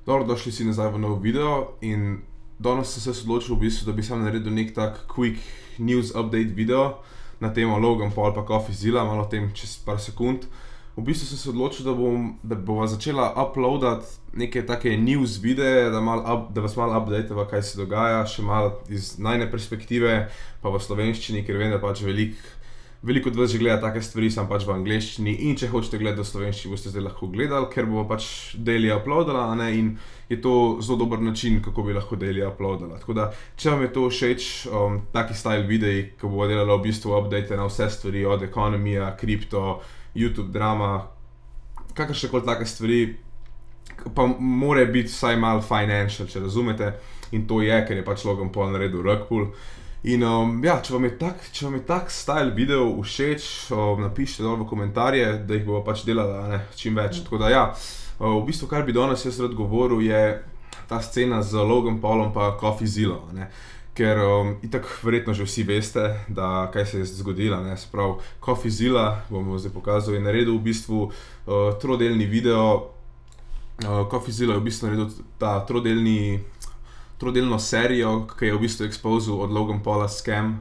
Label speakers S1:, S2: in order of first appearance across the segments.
S1: Dobro, došli si nazaj v nov video in danes sem se odločil v bistvu, da bi sam naredil nek tak quick news update video na temo Logan Paul pa Coffeezilla, malo o tem čez par sekund. V bistvu sem se odločil, da bova začela uploadati neke take news videe, da vas malo updateva, kaj se dogaja, še malo iz najne perspektive, pa v slovenščini, ker vem, da pač veliko od vas že gleda take stvari, sem pač v angleščini in če hočete gledati v slovenščini, boste zdaj lahko gledali, ker bova pač daily uploadala, ne, in je to zelo dober način, kako bi lahko daily uploadala. Tako da, če vam je to všeč, taki style videi, ko bova delala v bistvu update na vse stvari, od ekonomija, kripto, YouTube drama, kakršnekoli take stvari, pa more biti vsaj malo financial, če razumete, in to je, ker je pač Logan Paul naredil rug pull. In ja, če vam je tak style video všeč, napišite dol v komentarje, da jih bova pač delala, ne, čim več. Tako da ja, v bistvu kar bi danes jaz rad govoril je ta scena z Logan Paulom pa Coffeezillo, ne. Ker itak verjetno že vsi veste, da kaj se je zgodilo, ne, se pravi Coffeezilla, bom zdaj pokazal, je naredil v bistvu trodelni video. Coffeezilla je v bistvu naredil ta trodelno serijo, ki je v bistvu exposal od Logan Paula scam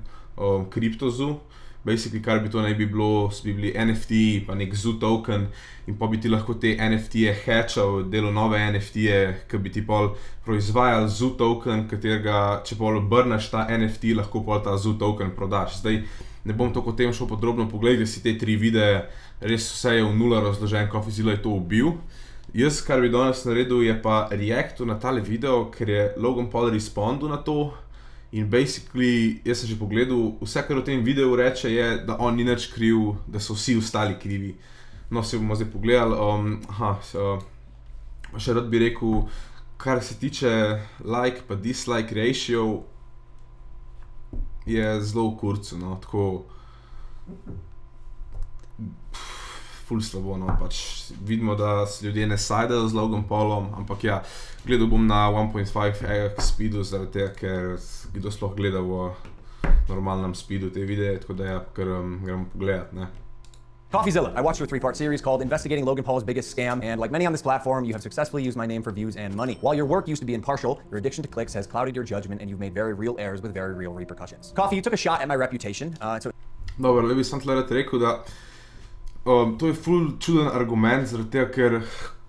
S1: kriptozu. Basically, kar bi to naj bi bili NFT-ji, pa nek ZOO token, in pa bi ti lahko te NFT-je hatchal, delal nove NFT-je, ki bi ti pol proizvajali ZOO token, katerega, če pol obrneš ta NFT, lahko pol ta ZOO token prodaš. Zdaj, ne bom toliko o tem šel podrobno, pogledajte si te 3 videe, res vse je v nula razložen, Coffeezilla je to ubil. Jaz, kar bi danes naredil, je pa reactu na tale video, ker je Logan Paul respondil na to. In basically, jaz sem že pogledal, vse, kar v tem videu reče, je, da on ni nič kriv, da so vsi ostali krivi. No, se bomo zdaj pogledali. Še rad bi rekel, kar se tiče like pa dislike ratio, je zelo v kurcu, no, tako ful slabo, no, pač vidimo, da se ljudje ne sajdejo z Logan Paulom, ampak ja, gledal bom na 1.5x speedu, zaradi tega, ker kdo sploh gleda v normalnem speedu te videe, tako da ja, ker gremo pogledat, ne.
S2: Coffeezilla. I watched your 3-part series called Investigating Logan Paul's Biggest Scam, and like many on this platform, you have successfully used my name for views and money. While your work used to be impartial, your addiction to clicks has clouded your judgment, and you've made very real errors with very real repercussions. Coffee, you took a shot at my reputation,
S1: Dobro, le bi sam tle rad rekel, da to je ful čuden argument, zaradi tega, ker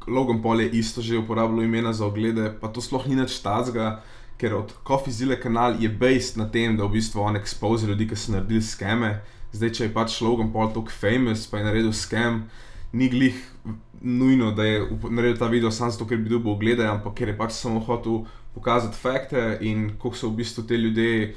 S1: Logan Paul je isto že uporabljal imena za oglede, pa to sploh ni nič tazga, ker od Coffeezilla kanal je based na tem, da v bistvu on expose ljudi, ki so naredili skeme. Zdaj, če je pač Logan Paul toliko famous, pa je naredil scam, ni glih nujno, da je naredil ta video samo zato, ker bi dobil oglede, ampak ker je pač samo hotel pokazati fakte in koliko so v bistvu te ljudje,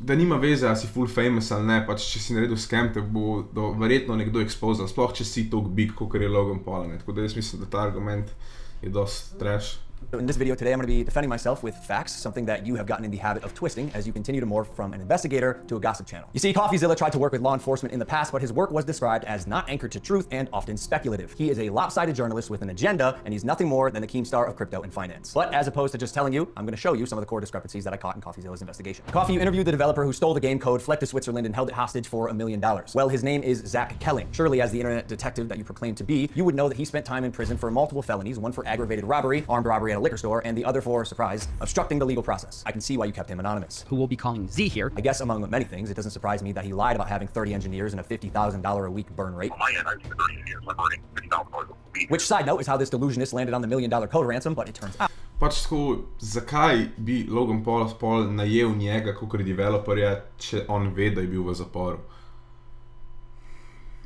S1: da nima veze, a si full famous ali ne, pač če si naredil scam, te bo verjetno nekdo exposal, sploh če si toliko big, kakor je Logan Paul, ne. Tako da jaz mislim, da ta argument je dost trash.
S2: In this video today, I'm going to be defending myself with facts, something that you have gotten in the habit of twisting as you continue to morph from an investigator to a gossip channel. You see, Coffeezilla tried to work with law enforcement in the past, but his work was described as not anchored to truth and often speculative. He is a lopsided journalist with an agenda, and he's nothing more than the Keemstar of crypto and finance. But as opposed to just telling you, I'm going to show you some of the core discrepancies that I caught in Coffeezilla's investigation. Coffee, you interviewed the developer who stole the game code, fled to Switzerland, and held it hostage for $1 million. Well, his name is Zaključil. Surely, as the internet detective that you proclaim to be, you would know that he spent time in prison for multiple felonies, one for aggravated robbery, armed robbery at a liquor store, and the other for, surprise, obstructing the legal process. I can see why you kept him anonymous.
S3: Who we'll be calling Z here.
S2: I guess among many things, it doesn't surprise me that he lied about having 30 engineers and a $50,000 a week burn rate.
S4: On my end, I have 30 engineers. I'm burning $50,000 a week.
S2: Which, side note, is how this delusionist landed on the $1 million code ransom, but it turns out.
S1: Pač tako, zakaj bi Logan Paul najel njega kakor developerja, če on ve, da je bil v zaporu?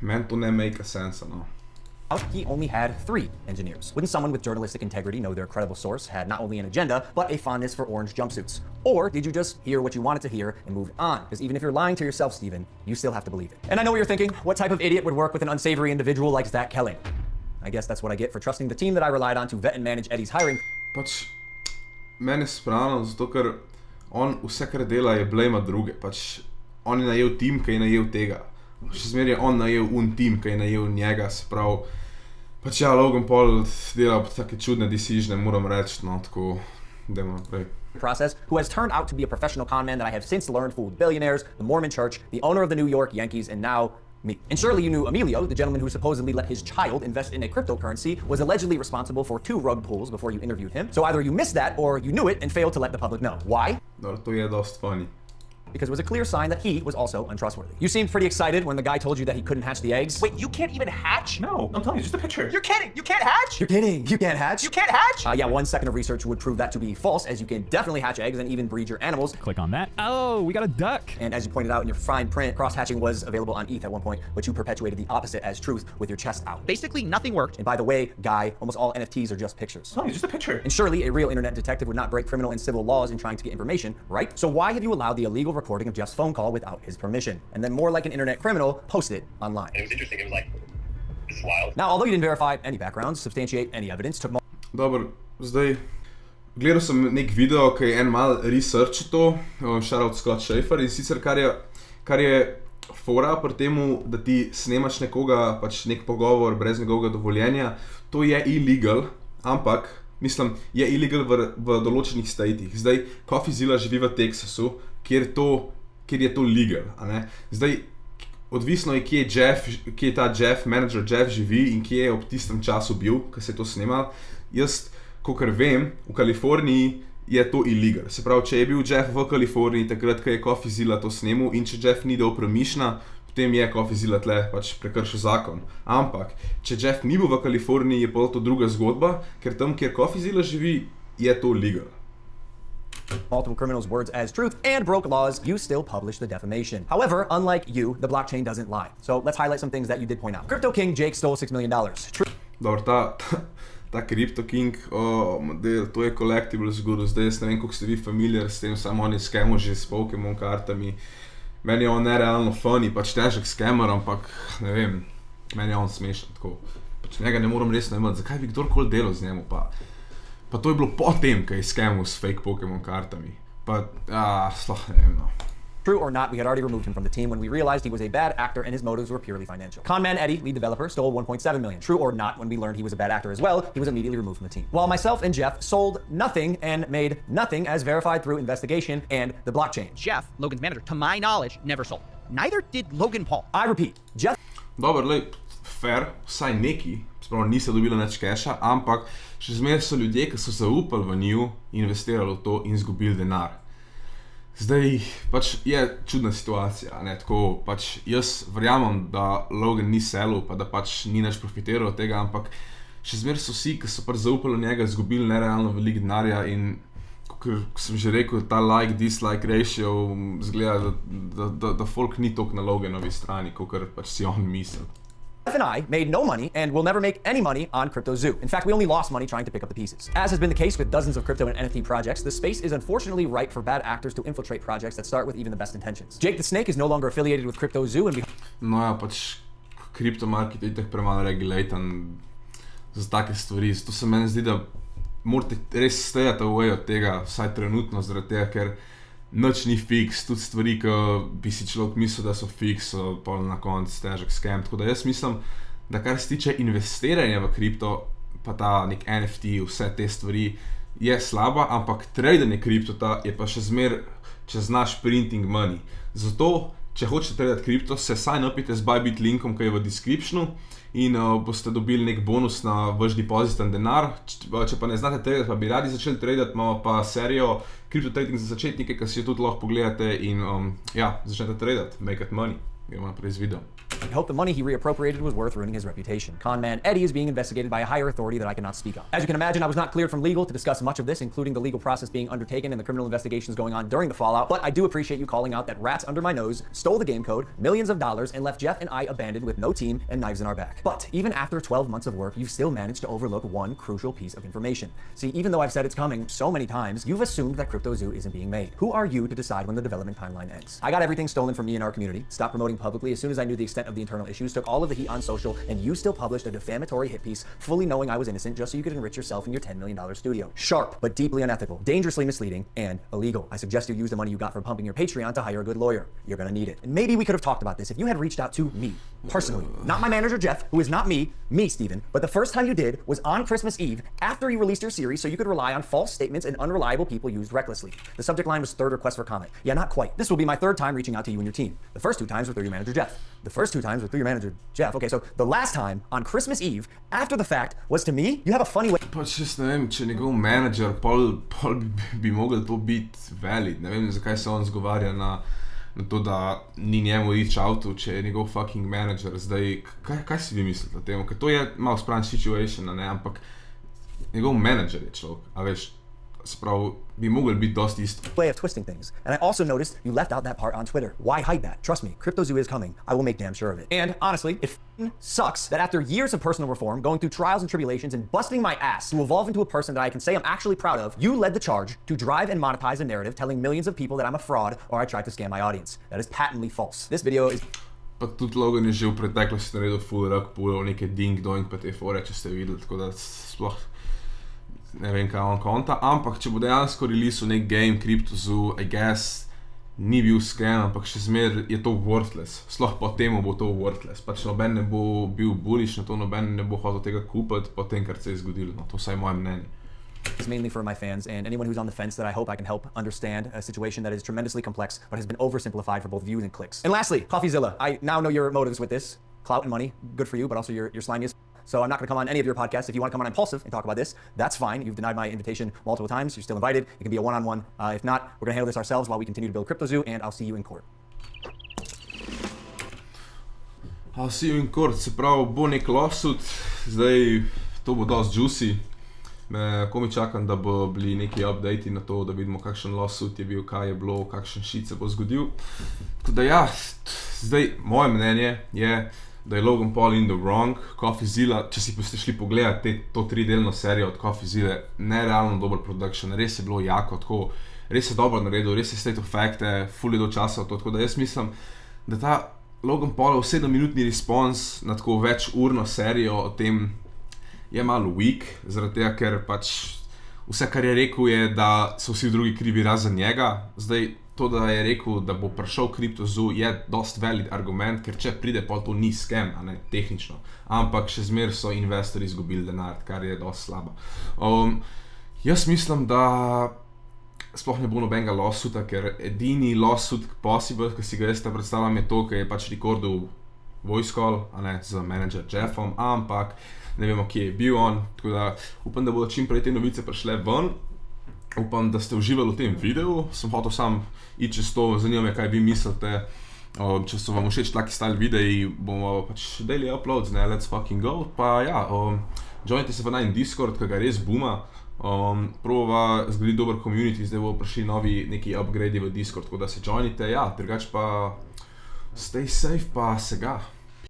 S1: Meni to ne make sense, no.
S2: He only had 3 engineers. Wouldn't someone with journalistic integrity know their credible source had not only an agenda, but a fondness for orange jumpsuits? Or did you just hear what you wanted to hear and move on? Because even if you're lying to yourself, Steven, you still have to believe it. And I know what you're thinking. What type of idiot would work with an unsavory individual like Zaključil? I guess that's what I get for trusting the team that I relied on to vet and manage Eddie's hiring.
S1: Pač, mene spravno, zato ker on vse, kar dela, je blejma druge. Pač, on je najel tim, ki je najel tega. Še zmeraj je on najel tim, ki je najel njega, se pravi. Pač ja, Logan Paul dela take čudne decisione, moram reči, no, tako, dajmo naprej.
S2: Process, who has turned out to be a professional con man that I have since learned fooled billionaires, the Mormon Church, the owner of the New York Yankees, and now me. And surely you knew Emilio, the gentleman who supposedly let his child invest in a cryptocurrency, was allegedly responsible for 2 rug pulls before you interviewed him. So either you missed that or you knew it and failed to let the public know. Why?
S1: Dobro, to je dost funny.
S2: Because it was a clear sign that he was also untrustworthy. You seemed pretty excited when the guy told you that he couldn't hatch the eggs.
S3: Wait, you can't even hatch?
S5: No, I'm telling you, just a picture.
S3: You're kidding. You can't hatch?
S2: You're kidding. You can't hatch?
S3: You can't hatch?
S2: Yeah, 1 second of research would prove that to be false, as you can definitely hatch eggs and even breed your animals.
S6: Click on that. Oh, we got a duck.
S2: And as you pointed out in your fine print, cross-hatching was available on ETH at one point, but you perpetuated the opposite as truth with your chest out.
S3: Basically, nothing worked.
S2: And by the way, guy, almost all NFTs are just pictures.
S5: No, just a picture.
S2: And surely a real internet detective would not break criminal and civil laws in trying to get information, right? So why have you allowed the illegal recording of Jeff's phone call without his permission? And then more like an internet criminal, post it online.
S4: And it was interesting. It was like, this is wild.
S2: Now, although you didn't verify any backgrounds, substantiate any evidence, took
S1: Dobro, zdaj, gledal sem nek video, ki je en mal research to, shoutout Scott Schaefer, in sicer kar je fora pri temu, da ti snemaš nekoga, pač nek pogovor brez njegovega dovoljenja, to je illegal, ampak, mislim, je illegal v določenih statih. Zdaj, CoffeeZilla živi v Teksasu, kjer je to legal, a ne? Zdaj, odvisno je, kje ta Jeff, manager Jeff živi in kje je ob tistem času bil, ko se je to snemal. Jaz, kakor vem, v Kaliforniji je to illegal. Se pravi, če je bil Jeff v Kaliforniji takrat, ko je CoffeeZilla to snemal in če Jeff ni dal permissiona, potem je CoffeeZilla tle pač prekršil zakon. Ampak, če Jeff ni bil v Kaliforniji, je pa to druga zgodba, ker tam, kjer CoffeeZilla živi, je to legal.
S2: multiple criminals' words as truth and broke laws, you still publish the defamation. However, unlike you, the blockchain doesn't lie. So let's highlight some things that you did point out. Crypto King Jake stole $6 million.
S1: Dobro, ta Crypto King, to je collectible zgodil. Zdaj jaz ne vem, koliko ste vi familiar s tem, samo on je skemal že s Pokémon kartami. Meni je on nerealno funny, pač težek skemer, ampak ne vem, meni je on smešen, tako. Pač njega ne moram res najmati, zakaj bi kdorkoli delal z njemu, pa to je bilo potem, ko je skemal s fake Pokémon kartami. Pa, sploh ne vem, no.
S2: True or not, we had already removed him from the team when we realized he was a bad actor and his motives were purely financial. Conman Eddie, lead developer, stole $1.7 million. True or not, when we learned he was a bad actor as well, he was immediately removed from the team. While myself and Jeff sold nothing and made nothing as verified through investigation and the blockchain.
S3: Jeff, Logan's manager, to my knowledge, never sold. Neither did Logan Paul.
S2: I repeat, Jeff...
S1: Dobro, lej, fair, vsaj neki, spravo niste dobili nič keša, ampak še zmeraj so ljudje, ki so zaupali v njiju, investirali v to in izgubili denar. Zdaj, pač je čudna situacija, ne, tako, pač jaz verjamem, da Logan ni selil, pa da pač ni nič profitiral od tega, ampak še zmeraj so vsi, ki so pač zaupali v njega, izgubili nerealno veliko denarja in, kot sem že rekel, ta like-dislike ratio zgleda, da folk ni toliko na Loganovi strani, kot pač si on misli.
S2: Jeff and I made no money and will never make any money on CryptoZoo. In fact, we only lost money trying to pick up the pieces. As has been the case with dozens of crypto and NFT projects, the space is unfortunately ripe for bad actors to infiltrate projects that start with even the best intentions. Jake the Snake is no longer affiliated with CryptoZoo and
S1: No ja, pač kriptomarket je itak premalo regulaten za take stvari. Zato se meni zdi, da morate res stayati away od tega, vsaj trenutno, zaradi tega, ker nič ni fiks, tudi stvari, ki bi si človek mislil, da so fiks, so pol na koncu težek scam. Tako da jaz mislim, da kar se tiče investiranja v kripto, pa ta nek NFT, vse te stvari, je slaba, ampak tradanje kriptota je pa še zmer, če znaš printing money. Zato, če hočete tradati kripto, se sign upite z bybit linkom, ki je v descriptionu in boste dobili nek bonus na vaš depoziten denar. Če pa ne znate tradati, pa bi radi začeli tradati, imamo pa serijo Crypto Trading za začetnike, ki si jo tudi lahko pogledate in začnete tradati, make it money. Gremo naprej z videom.
S2: I hope the money he reappropriated was worth ruining his reputation. Conman Eddie is being investigated by a higher authority that I cannot speak on. As you can imagine, I was not cleared from legal to discuss much of this, including the legal process being undertaken and the criminal investigations going on during the fallout, but I do appreciate you calling out that rats under my nose stole the game code, millions of dollars, and left Jeff and I abandoned with no team and knives in our back. But even after 12 months of work, you've still managed to overlook one crucial piece of information. See, even though I've said it's coming so many times, you've assumed that CryptoZoo isn't being made. Who are you to decide when the development timeline ends? I got everything stolen from me and our community, stopped promoting publicly as soon as I knew the extent of the internal issues, took all of the heat on social, and you still published a defamatory hit piece fully knowing I was innocent just so you could enrich yourself in your $10 million studio. Sharp, but deeply unethical, dangerously misleading, and illegal. I suggest you use the money you got from pumping your Patreon to hire a good lawyer. You're gonna need it. And maybe we could have talked about this if you had reached out to me, personally. Not my manager Jeff, who is not me, Steven, but the first time you did was on Christmas Eve after you released your series so you could rely on false statements and unreliable people used recklessly. The subject line was third request for comment. Yeah, not quite. This will be my third time reaching out to you and your team. The first 2 times were through your manager Jeff. The first 2 2 times or through your manager, Jeff. Okay, so the last time on Christmas Eve, after the fact, was to me, you have a funny way.
S1: Pač jaz ne vem, če njegov menedžer, pol bi mogel to biti valid. Ne vem, zakaj se on zgovarja na to, da ni njemu reach outu, če je njegov fucking menedžer. Zdaj, kaj si vi mislite o tem? Ker to je malo strange situation, ne, ampak njegov menedžer je človek, a veš, sprav bi mogel biti dosti isto.
S2: Way of twisting things. And I also noticed you left out that part on Twitter. Why hide that? Trust me, CryptoZoo is coming. I will make damn sure of it. And honestly, it sucks that after years of personal reform, going through trials and tribulations, and busting my ass to evolve into a person that I can say I'm actually proud of, you led the charge to drive and monetize a narrative telling millions of people that I'm a fraud or I tried to scam my audience. That is patently false. This video is...
S1: Pa tudi Logan je že v preteklosti naredil full rug pull, neke ding-dong pa te fore, če ste videli, tako da sploh ne vem, kaj on konta, ampak če bo dejansko releasil nek game, CryptoZoo, I guess, ni bil scam, ampak še zmer je to worthless. Sploh po temu bo to worthless. Pač noben ne bo bil bullish na to, noben ne bo hotel tega kupiti po tem, kar se je zgodilo. No, to vsaj moje mnenje.
S2: It's mainly for my fans and anyone who's on the fence that I hope I can help understand a situation that is tremendously complex but has been oversimplified for both views and clicks. And lastly, CoffeeZilla, I now know your motives with this. Clout and money, good for you, but also you're slimy as so I'm not going to come on any of your podcasts. If you want to come on Impulsive and talk about this, that's fine. You've denied my invitation multiple times. You're still invited. It can be a one-on-one. If not, we're going to handle this ourselves while we continue to build CryptoZoo, and I'll see you in court.
S1: I'll see you in court. Se pravi, bo nek lawsuit. Zdaj, to bo dosti juicy. Komi čakam, da bo bili neki update na to, da vidimo, kakšen lawsuit je bil, kaj je bilo, kakšen shit se bo zgodil. Tako da ja, zdaj, moje mnenje je, da je Logan Paul in the wrong. CoffeeZilla, če si boste šli pogledati to 3-delno serijo od CoffeeZilla, nerealno dober production, res je bilo jako, tako, res je dobro naredil, res je state of fact, full je do časa v to, tako da jaz mislim, da ta Logan Paulov 7-minutni respons na tako več urno serijo o tem je malo weak, zaradi tega, ker pač vse, kar je rekel, je, da so vsi drugi krivi razen njega. Zdaj, to, da je rekel, da bo prišel CryptoZoo, je dost valid argument, ker če pride, pol to ni scam, a ne, tehnično. Ampak še zmer so investori izgubili denar, kar je dost slabo. Jaz mislim, da sploh ne bo nobenega lawsuita, ker edini lawsuit possible, ki si ga jaz predstavljam, je to, ki je pač rekordil voice call, a ne, z manager Jeffom, ampak ne vemo, kje je bil on, tako da upam, da bodo čim prej te novice prišle ven. Upam, da ste uživali v tem videu, sem hotel sam iti čez to, zanima me, kaj vi mislite. Če so vam všeč taki style videi, bomo pač daily uploads, ne, let's fucking go. Pa ja, joinite se v najn Discord, ki ga res booma. Probava zgraditi dober community, zdaj bodo prišli novi neki upgrade v Discord, tako da se joinite, ja, drugače pa stay safe, pa se ga.